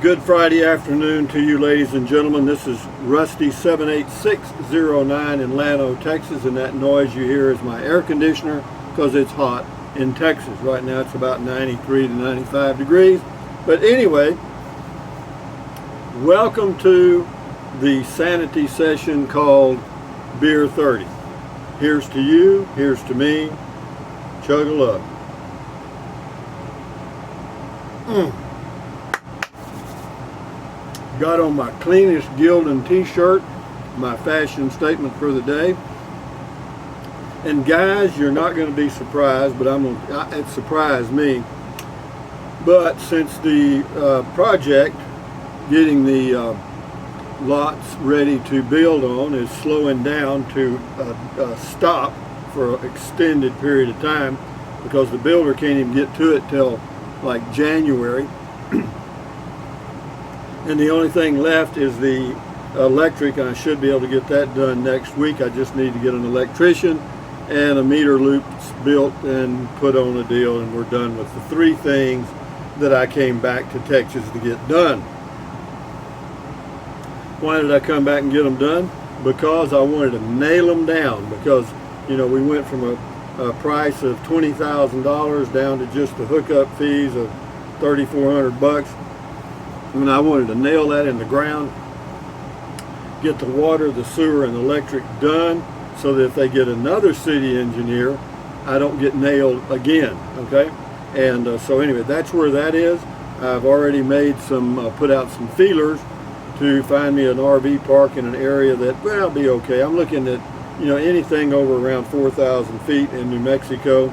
Good Friday afternoon to you, ladies and gentlemen. This is Rusty 78609 in Llano, Texas, and that noise you hear is my air conditioner because it's hot in Texas. Right now it's about 93 to 95 degrees. But anyway, welcome to the sanity session called Beer 30. Here's to you, here's to me. Chuggle up. Got on my cleanest Gildan t-shirt, my fashion statement for the day. And guys, you're not going to be surprised, but it surprised me. But since the project, getting the lots ready to build on, is slowing down to stop for an extended period of time, because the builder can't even get to it till like January. And the only thing left is the electric, and I should be able to get that done next week. I just need to get an electrician and a meter loop built and put on a deal, and we're done with the three things that I came back to Texas to get done. Why did I come back and get them done? Because I wanted to nail them down, because, you know, we went from a price of $20,000 down to just the hookup fees of $3,400. And I wanted to nail that in the ground, get the water, the sewer, and the electric done, so that if they get another city engineer, I don't get nailed again, okay? And so anyway, that's where that is. I've already made some, put out some feelers to find me an RV park in an area that, well, be okay. I'm looking at, you know, anything over around 4,000 feet in New Mexico.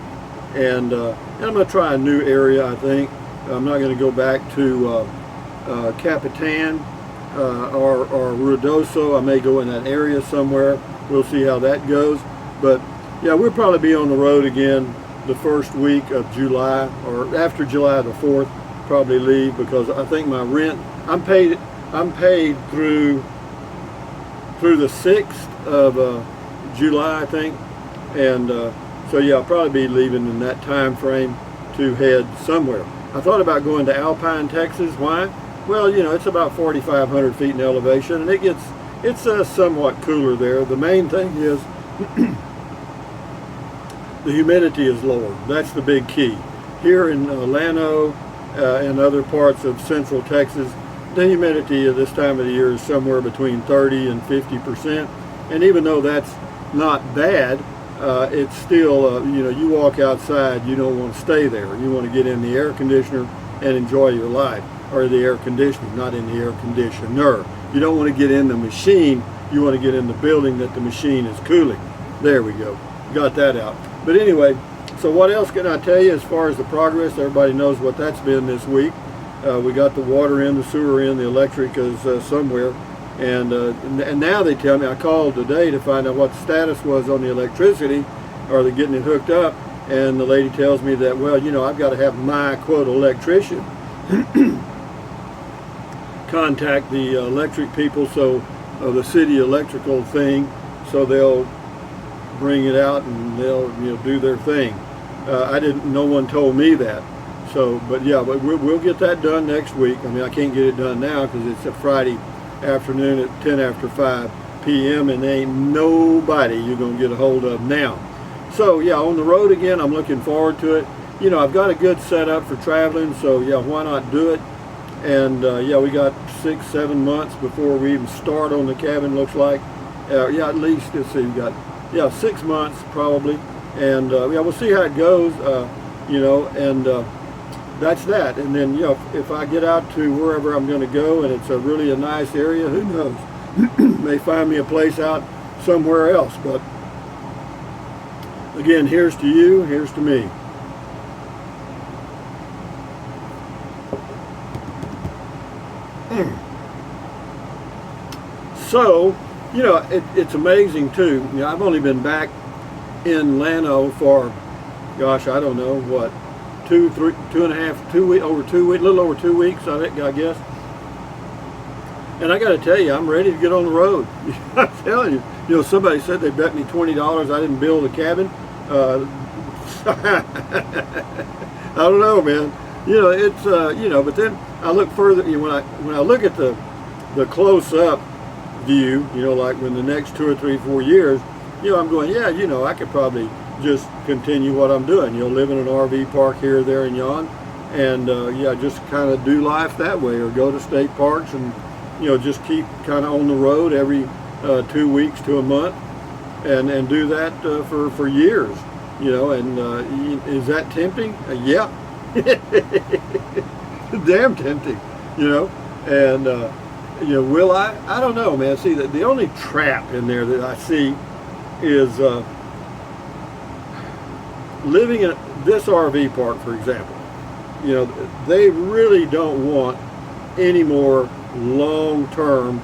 And I'm gonna try a new area, I think. I'm not gonna go back to Capitan or Ruidoso. I may go in that area somewhere. We'll see how that goes. But yeah, we'll probably be on the road again the first week of July, or after July the 4th, probably leave, because I think my rent, I'm paid through the 6th of July, I think. And so yeah, I'll probably be leaving in that time frame to head somewhere. I thought about going to Alpine, Texas. Why? Well, you know, it's about 4,500 feet in elevation, and it's somewhat cooler there. The main thing is the humidity is lower. That's the big key. Here in Llano and other parts of central Texas, the humidity at this time of the year is somewhere between 30 and 50%. And even though that's not bad, it's still, you know, you walk outside, you don't want to stay there. You want to get in the air conditioner and enjoy your life. Or the air conditioning, not in the air conditioner. You don't want to get in the machine, you want to get in the building that the machine is cooling. There we go, got that out. But anyway, so what else can I tell you as far as the progress? Everybody knows what that's been this week. We got the water in, the sewer in, the electric is somewhere. And now they tell me, I called today to find out what the status was on the electricity. Are they getting it hooked up? And the lady tells me that, well, you know, I've got to have my, quote, electrician contact the electric people, so the city electrical thing, so they'll bring it out and they'll, you know, do their thing. No one told me that. So, but yeah, but we'll get that done next week. I mean, I can't get it done now because it's a Friday afternoon at 10 after 5 p.m. and there ain't nobody you're gonna get a hold of now. So yeah, on the road again, I'm looking forward to it. You know, I've got a good setup for traveling, so yeah, why not do it? And yeah, we got 6-7 months before we even start on the cabin, looks like. Yeah, at least, let's see, we got, yeah, 6 months probably. And yeah, we'll see how it goes, you know, and that's that. And then, you know, if I get out to wherever I'm going to go and it's really a nice area, who knows? May find me a place out somewhere else. But again, here's to you, here's to me. So, you know, it's amazing too. You know, I've only been back in Llano for, gosh, I don't know what, 2 weeks, little over 2 weeks, I guess. And I got to tell you, I'm ready to get on the road. I'm telling you. You know, somebody said they bet me $20 I didn't build a cabin. I don't know, man. You know, it's you know. But then I look further. You know, when I look at the close-up view, you know, like when the next 2 or 3, 4 years, you know, I'm going, yeah, you know, I could probably just continue what I'm doing. You know, live in an RV park here, there, and yon, and yeah, just kind of do life that way, or go to state parks and, you know, just keep kind of on the road every 2 weeks to a month, and do that for years. You know, and is that tempting? Yeah, damn tempting. You know, and you know, will I? I don't know, man. See, the only trap in there that I see is living in this RV park, for example. You know, they really don't want any more long-term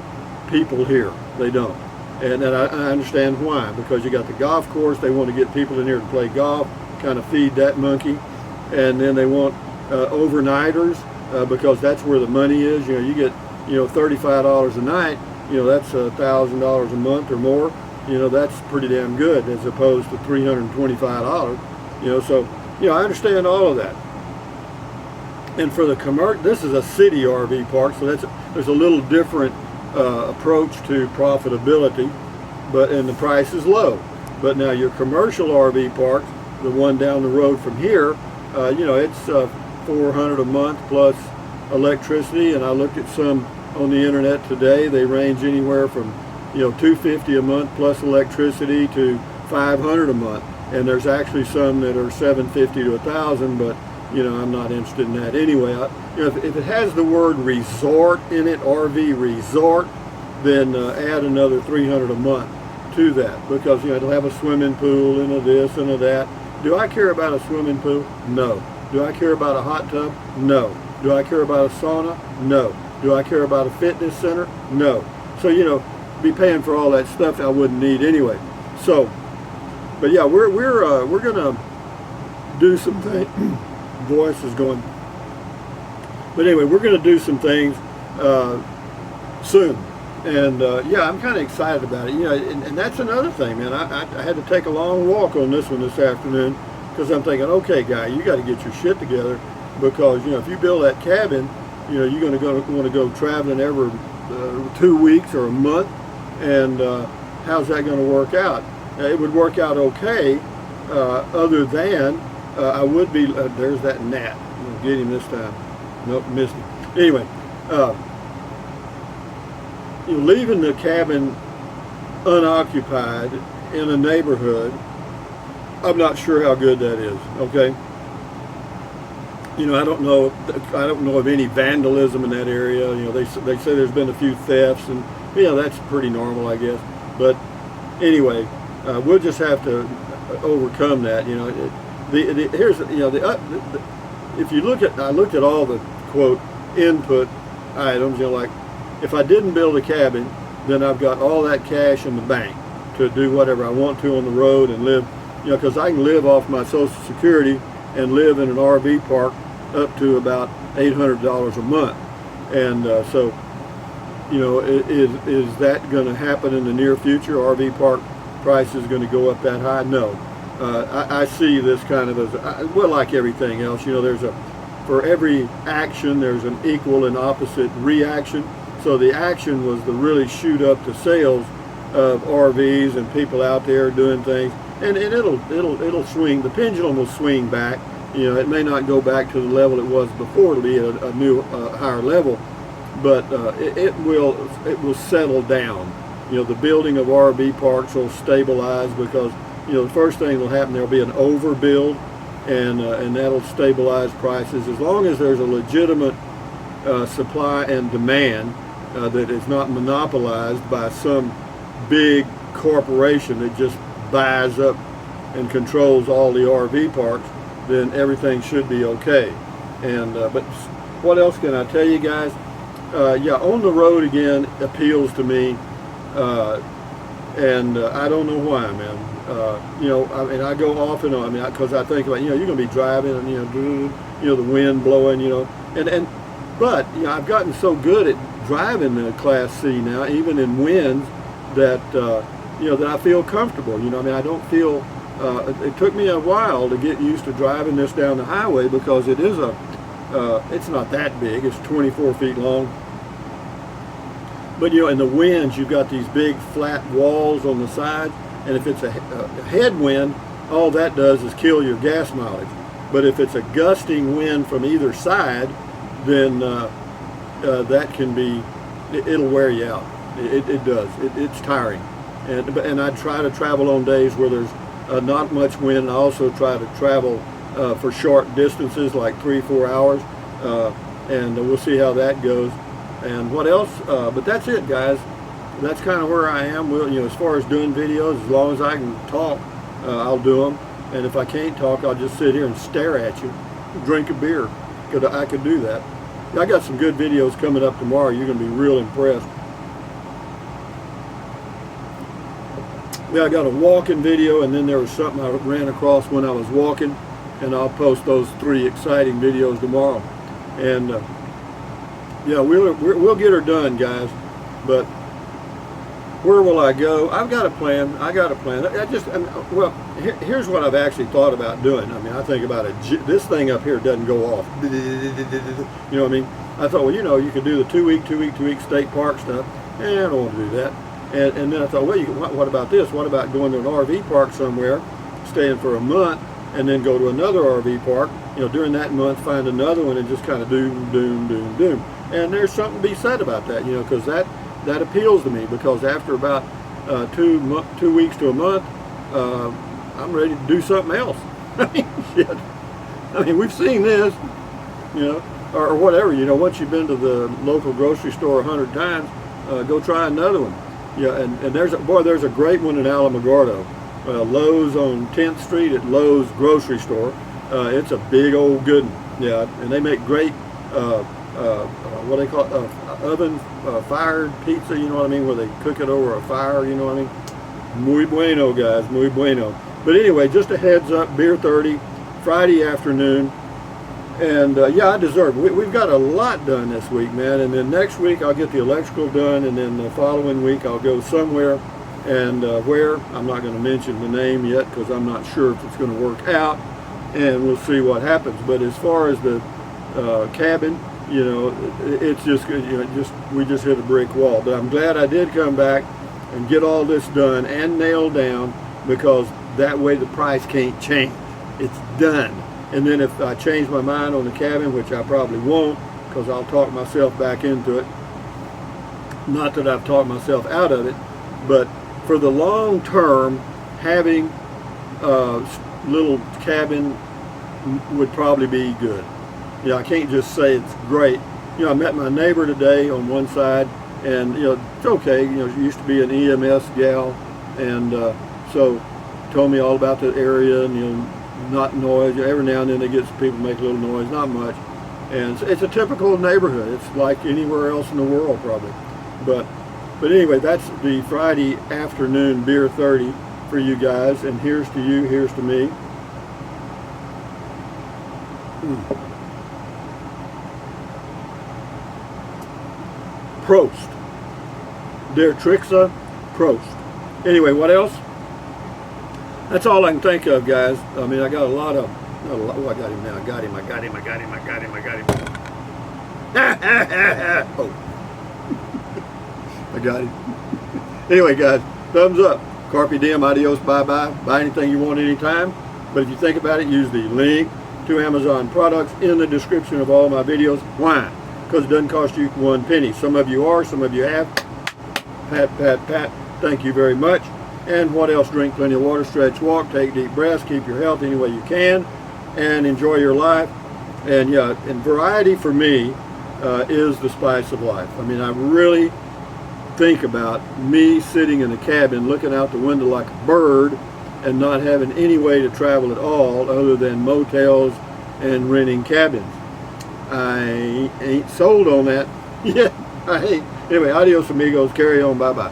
people here. They don't. And I understand why, because you got the golf course. They want to get people in here to play golf, kind of feed that monkey. And then they want overnighters, because that's where the money is. You know, you get, you know, $35 a night. You know, that's $1,000 a month or more. You know, that's pretty damn good, as opposed to $325. You know, so, you know, I understand all of that. And for the this is a city RV park, so there's a little different approach to profitability, and the price is low. But now your commercial RV park, the one down the road from here, you know, it's $400 a month plus electricity. And I looked at some on the internet today. They range anywhere from, you know, $250 a month plus electricity to $500 a month. And there's actually some that are $750 to $1,000, but you know, I'm not interested in that anyway. You know, if it has the word resort in it, RV resort, then add another $300 a month to that, because you know, it'll have a swimming pool and a this and a that. Do I care about a swimming pool? No. Do I care about a hot tub? No. Do I care about a sauna? No. Do I care about a fitness center? No. So you know, be paying for all that stuff I wouldn't need anyway. So, but yeah, we're gonna do some things. Voice is going. But anyway, we're going to do some things soon, and yeah, I'm kind of excited about it. You know, and that's another thing, man. I had to take a long walk on this one this afternoon, because I'm thinking, okay, guy, you got to get your shit together, because you know, if you build that cabin, you know, you're going to want to go traveling every 2 weeks or a month, and how's that going to work out? It would work out okay, other than I would be, there's that gnat. I'll get him this time. Nope, missed him. Anyway, you know, leaving the cabin unoccupied in a neighborhood, I'm not sure how good that is, okay? You know, I don't know of any vandalism in that area. You know, they say there's been a few thefts, and you know, that's pretty normal, I guess. But anyway, we'll just have to overcome that. You know, here's, you know, if you look at, I looked at all the quote input items. You know, like if I didn't build a cabin, then I've got all that cash in the bank to do whatever I want to on the road and live. You know, because I can live off my Social Security and live in an RV park up to about $800 a month. And so, you know, is that going to happen in the near future? RV park prices going to go up that high? No. I see this kind of as, well, like everything else, you know, for every action, there's an equal and opposite reaction. So the action was to really shoot up the sales of RVs and people out there doing things, and it'll swing. The pendulum will swing back. You know, it may not go back to the level it was before. It'll be at a new higher level, but it will settle down. You know, the building of RV parks will stabilize, because you know, the first thing that'll happen, there'll be an overbuild, and that'll stabilize prices. As long as there's a legitimate supply and demand that is not monopolized by some big corporation that just buys up and controls all the RV parks, then everything should be okay. And but what else can I tell you guys? Yeah, on the road again appeals to me, and I don't know why, man. You know, I mean, I go off and on, because I think about, you know, you're going to be driving, and you know, the wind blowing, you know, but you know, I've gotten so good at driving the Class C now, even in winds, that you know, that I feel comfortable. You know, I mean, I don't feel. It took me a while to get used to driving this down the highway, because it is a It's not that big. It's 24 feet long. But you know, in the winds, you've got these big flat walls on the side, and if it's a headwind, all that does is kill your gas mileage. But if it's a gusting wind from either side, then that can be, it'll wear you out. It does. It's tiring. And I try to travel on days where there's not much wind. I also try to travel for short distances, like 3-4 hours, and we'll see how that goes. And what else? But that's it, guys. That's kind of where I am. Well, you know, as far as doing videos, as long as I can talk, I'll do them. And if I can't talk, I'll just sit here and stare at you, drink a beer. I could do that. I got some good videos coming up tomorrow. You're going to be real impressed. Yeah, I got a walking video, and then there was something I ran across when I was walking, and I'll post those 3 exciting videos tomorrow. And yeah, we'll get her done, guys. But where will I go? I've got a plan. Well, here's what I've actually thought about doing. I mean, I think about it. This thing up here doesn't go off. You know what I mean? I thought, well, you know, you could do the 2-week state park stuff. I don't want to do that. And then I thought, well, what about this? What about going to an RV park somewhere, staying for a month, and then go to another RV park? You know, during that month, find another one and just kind of doom. And there's something to be said about that, you know, because that appeals to me, because after about 2 weeks to a month, I'm ready to do something else. I mean, shit. I mean, we've seen this, you know, or whatever. You know, once you've been to the local grocery store 100 times, go try another one. Yeah, and there's a great one in Alamogordo, Lowe's on 10th Street at Lowe's grocery store. It's a big old good one. Yeah, and they make great what they call oven fired pizza, you know what I mean, where they cook it over a fire, you know what I mean. Muy bueno, guys, muy bueno. But anyway, just a heads up, Beer 30, Friday afternoon. And yeah, I deserve it. We've got a lot done this week, man. And then next week I'll get the electrical done, and then the following week I'll go somewhere. And where, I'm not going to mention the name yet, because I'm not sure if it's going to work out, and we'll see what happens. But as far as the cabin, you know, it's just, you know, we just hit a brick wall. But I'm glad I did come back and get all this done and nailed down, because that way the price can't change. It's done. And then if I change my mind on the cabin, which I probably won't, because I'll talk myself back into it. Not that I've talked myself out of it, but for the long term, having a little cabin would probably be good. You know, I can't just say it's great. You know, I met my neighbor today on one side, and you know, it's okay. You know, she used to be an EMS gal, and so told me all about the area, and you know, not noise. Every now and then they get some people make a little noise, not much. And it's a typical neighborhood. It's like anywhere else in the world probably. But anyway, that's the Friday afternoon Beer 30 for you guys. And here's to you, here's to me. Prost. Der Trixa, Prost. Anyway, what else? That's all I can think of, guys. I mean, I got a lot of, oh, I got him now. I got him. Oh. I got him. Anyway, guys, thumbs up. Carpe diem, adios, bye-bye. Buy anything you want anytime. But if you think about it, use the link to Amazon products in the description of all my videos. Why? Because it doesn't cost you 1 penny. Some of you are, some of you have. Pat, pat, pat. Thank you very much. And what else? Drink plenty of water, stretch, walk, take deep breaths, keep your health any way you can, and enjoy your life. And yeah, and variety for me is the spice of life. I mean, I really think about me sitting in a cabin looking out the window like a bird and not having any way to travel at all other than motels and renting cabins. I ain't sold on that yet. I ain't. Anyway, adios amigos, carry on, bye-bye.